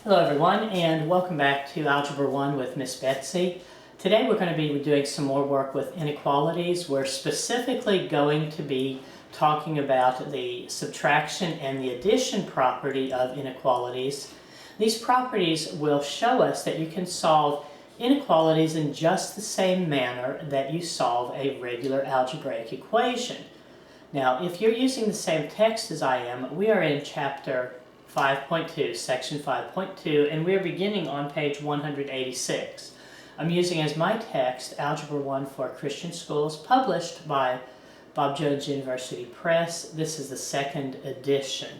Hello everyone, and welcome back to Algebra 1 with Miss Betsy. Today we're going to be doing some more work with inequalities. We're specifically going to be talking about the subtraction and the addition property of inequalities. These properties will show us that you can solve inequalities in just the same manner that you solve a regular algebraic equation. Now, if you're using the same text as I am, we are in chapter 5.2, section 5.2, and we're beginning on page 186. I'm using as my text Algebra 1 for Christian Schools, published by Bob Jones University Press. This is the second edition.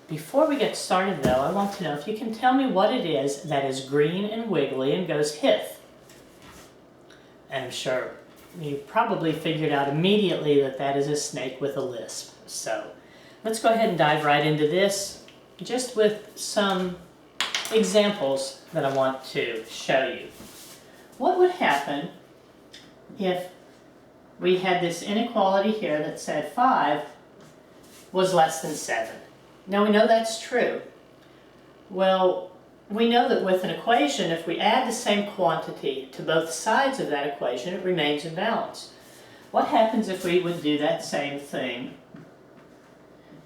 Before we get started though, I want to know if you can tell me what it is that is green and wiggly and goes hith. And I'm sure you probably figured out immediately that that is a snake with a lisp. So let's go ahead and dive right into this, just with some examples that I want to show you. What would happen if we had this inequality here that said 5 was less than 7? Now we know that's true. Well, we know that with an equation, if we add the same quantity to both sides of that equation, it remains in balance. What happens if we would do that same thing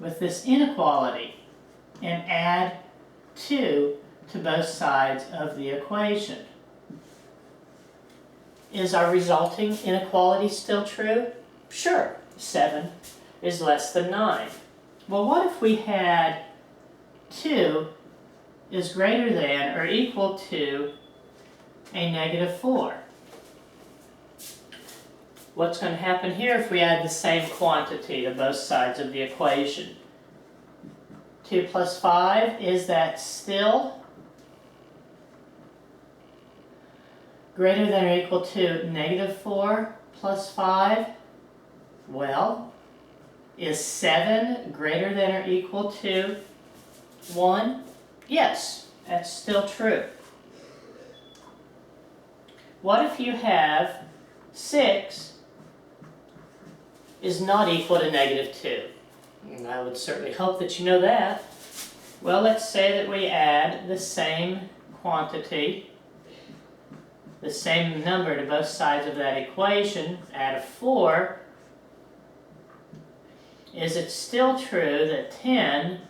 with this inequality and add 2 to both sides of the equation? Is our resulting inequality still true? Sure, 7 is less than 9. Well, what if we had 2 is greater than or equal to a -4? What's going to happen here if we add the same quantity to both sides of the equation? 2 plus 5, is that still greater than or equal to -4 plus 5? Well, is 7 greater than or equal to 1? Yes, that's still true. What if you have 6 is not equal to -2? And I would certainly hope that you know that. Well, let's say that we add the same quantity, the same number to both sides of that equation, add a 4. Is it still true that 10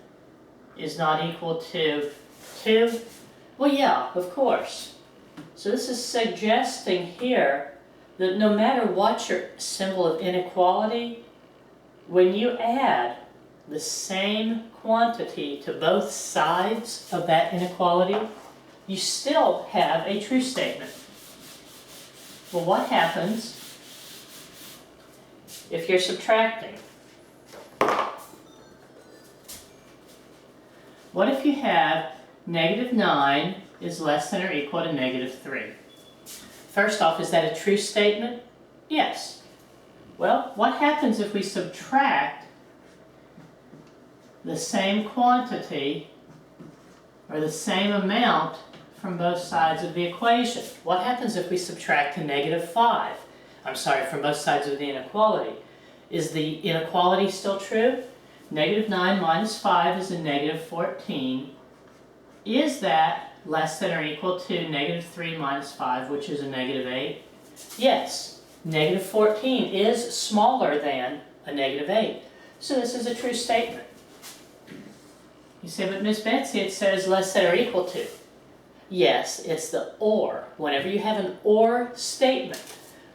is not equal to 2? Well, yeah, of course. So this is suggesting here that no matter what your symbol of inequality, when you add the same quantity to both sides of that inequality, you still have a true statement. Well, what happens if you're subtracting? What if you have -9 is less than or equal to -3? First off, is that a true statement? Yes. Well, what happens if we subtract the same quantity or the same amount from both sides of the equation? What happens if we subtract a -5? I'm sorry, from both sides of the inequality. Is the inequality still true? -9 minus 5 is a -14. Is that less than or equal to -3 minus 5, which is a -8? Yes, -14 is smaller than a -8. So this is a true statement. You say, but Miss Betsy, it says less than or equal to. Yes, it's the or. Whenever you have an or statement,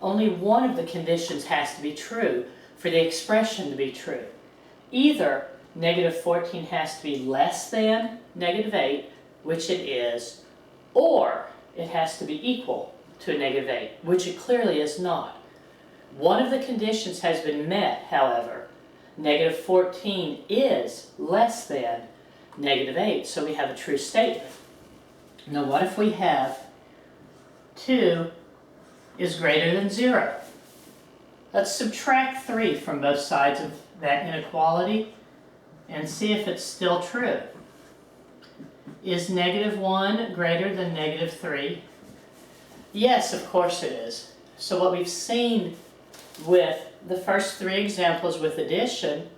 only one of the conditions has to be true for the expression to be true. Either -14 has to be less than -8, which it is, or it has to be equal to a -8, which it clearly is not. One of the conditions has been met, however. -14 is less than -8, so we have a true statement. Now what if we have 2 is greater than 0? Let's subtract 3 from both sides of that inequality and see if it's still true. Is -1 greater than -3? Yes, of course it is. So what we've seen with the first 3 examples with addition,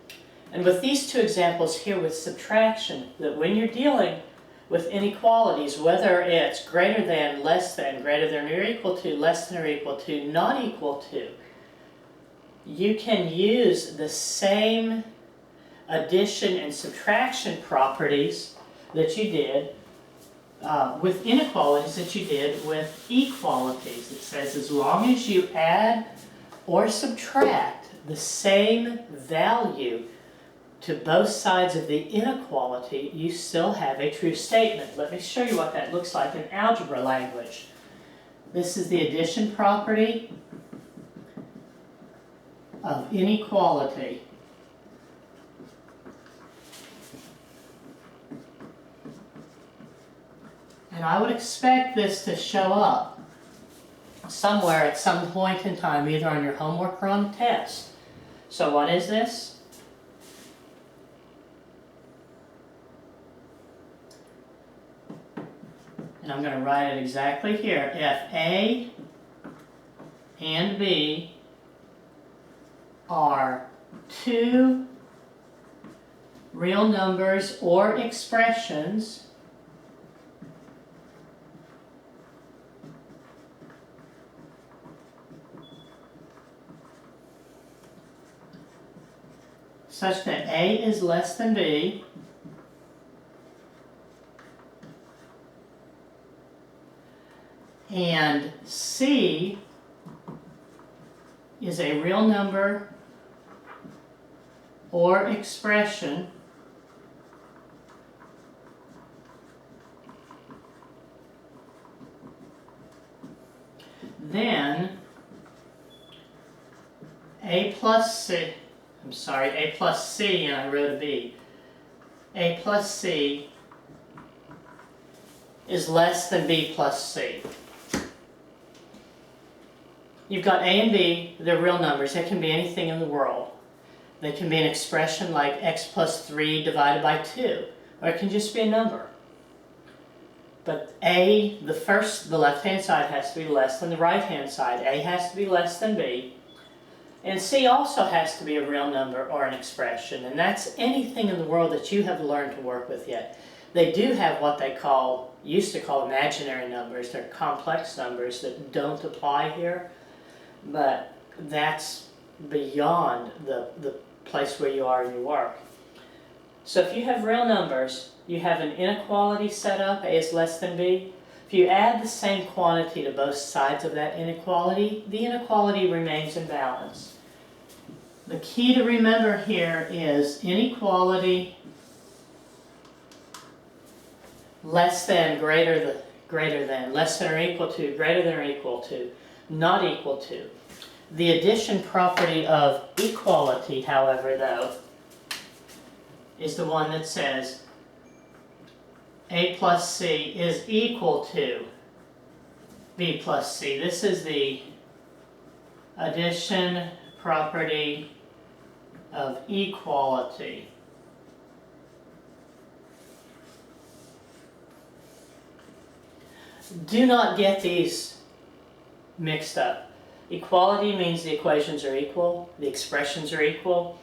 and with these 2 examples here with subtraction, that when you're dealing with inequalities, whether it's greater than, less than, greater than or equal to, less than or equal to, not equal to, you can use the same addition and subtraction properties that you did with inequalities that you did with equalities. It says as long as you add or subtract the same value to both sides of the inequality, you still have a true statement. Let me show you what that looks like in algebra language. This is the addition property of inequality. And I would expect this to show up somewhere at some point in time, either on your homework or on the test. So what is this? And I'm going to write it exactly here. If A and B are two real numbers or expressions, such that A is less than B, and C is a real number or expression, then A plus C, A plus C, and I wrote a B. A plus C is less than B plus C. You've got A and B, they're real numbers. They can be anything in the world. They can be an expression like x plus 3 divided by 2, or it can just be a number. But A, the left-hand side has to be less than the right-hand side. A has to be less than B. And C also has to be a real number or an expression, and that's anything in the world that you have learned to work with yet. They do have what they used to call imaginary numbers. They're complex numbers that don't apply here, but that's beyond the place where you are in your work. So if you have real numbers, you have an inequality set up, A is less than B. If you add the same quantity to both sides of that inequality, the inequality remains in balance. The key to remember here is inequality less than, greater than, less than or equal to, greater than or equal to, not equal to. The addition property of equality, however, though, is the one that says A plus C is equal to B plus C. This is the addition property of equality. Do not get these mixed up. Equality means the equations are equal, the expressions are equal.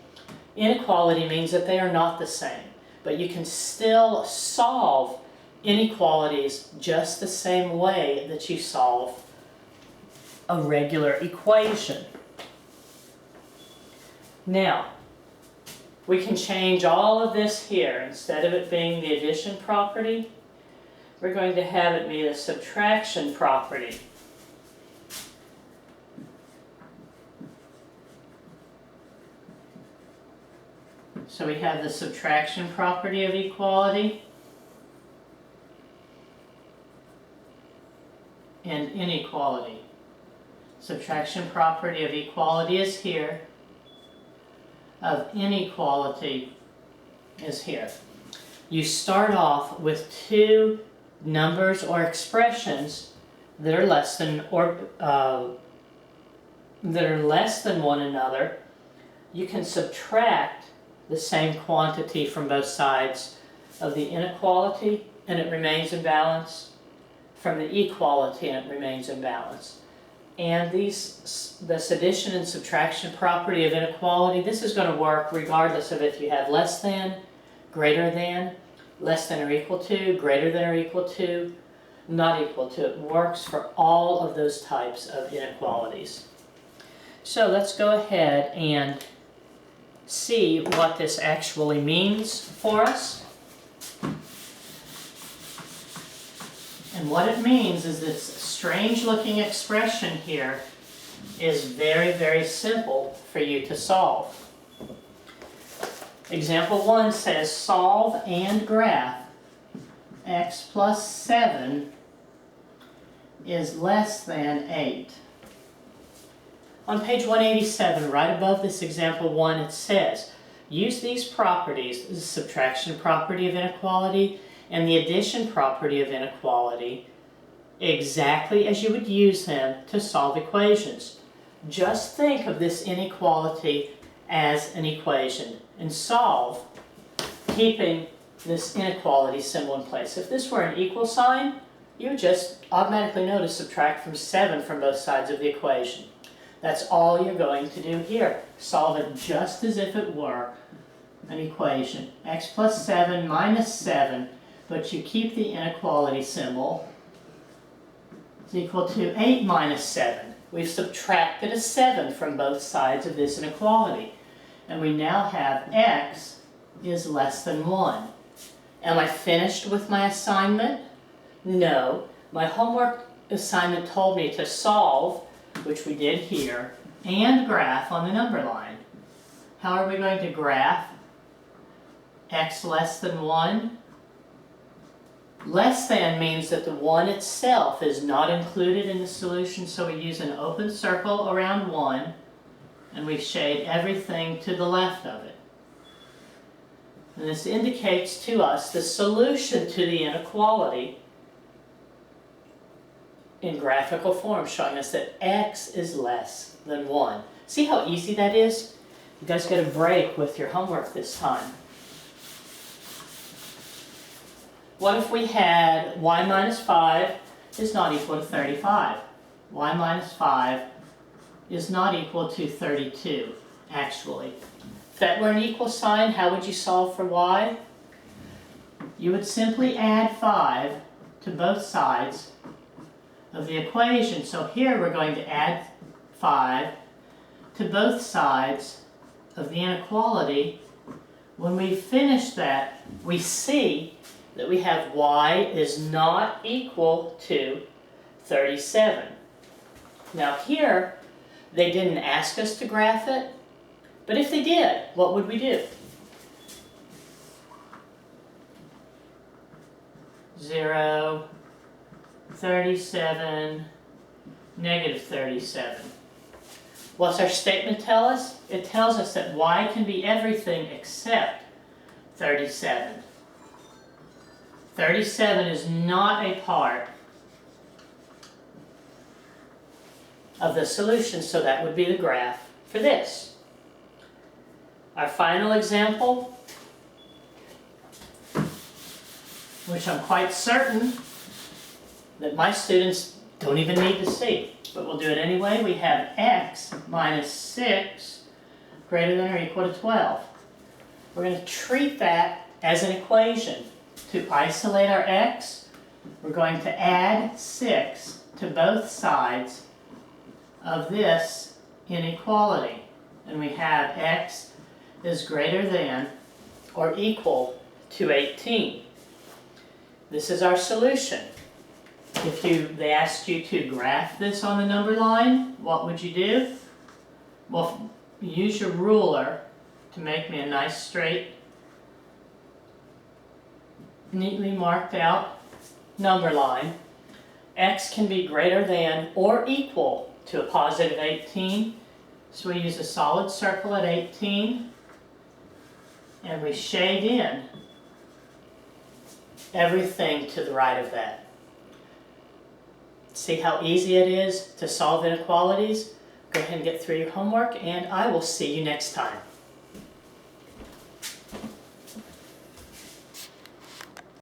Inequality means that they are not the same, but you can still solve inequalities just the same way that you solve a regular equation. Now, we can change all of this here. Instead of it being the addition property, we're going to have it be the subtraction property. So we have the subtraction property of equality and inequality. Subtraction property of equality is here, of inequality is here. You start off with two numbers or expressions that are less than one another. You can subtract the same quantity from both sides of the inequality and it remains in balance, from the equality and it remains in balance. And this addition and subtraction property of inequality, this is going to work regardless of if you have less than, greater than, less than or equal to, greater than or equal to, not equal to. It works for all of those types of inequalities. So let's go ahead and see what this actually means for us. And what it means is this strange looking expression here is very, very simple for you to solve. Example 1 says solve and graph x plus 7 is less than 8. On page 187, right above this example 1, it says, use these properties, the subtraction property of inequality and the addition property of inequality, exactly as you would use them to solve equations. Just think of this inequality as an equation and solve, keeping this inequality symbol in place. If this were an equal sign, you would just automatically know to subtract from 7 from both sides of the equation. That's all you're going to do here. Solve it just as if it were an equation. X plus 7 minus 7, but you keep the inequality symbol. Is equal to 8 minus 7. We've subtracted a 7 from both sides of this inequality. And we now have x is less than 1. Am I finished with my assignment? No. My homework assignment told me to solve, which we did here, and graph on the number line. How are we going to graph x less than 1? Less than means that the 1 itself is not included in the solution, so we use an open circle around 1, and we shade everything to the left of it. And this indicates to us the solution to the inequality in graphical form, showing us that x is less than 1. See how easy that is? You guys get a break with your homework this time. What if we had y minus 5 is not equal to 35? Y minus 5 is not equal to 32, actually. If that were an equal sign, how would you solve for y? You would simply add 5 to both sides of the equation. So here we're going to add 5 to both sides of the inequality. When we finish that, we see that we have y is not equal to 37. Now here, they didn't ask us to graph it, but if they did, what would we do? 0, 37, negative 37. What's our statement tell us? It tells us that y can be everything except 37. 37 is not a part of the solution, so that would be the graph for this. Our final example, which I'm quite certain that my students don't even need to see, but we'll do it anyway. We have x minus 6 greater than or equal to 12. We're going to treat that as an equation. To isolate our x, we're going to add 6 to both sides of this inequality. And we have x is greater than or equal to 18. This is our solution. If they asked you to graph this on the number line, what would you do? Well, use your ruler to make me a nice straight, neatly marked out number line. X can be greater than or equal to a positive 18. So we use a solid circle at 18 and we shade in everything to the right of that. See how easy it is to solve inequalities? Go ahead and get through your homework, and I will see you next time.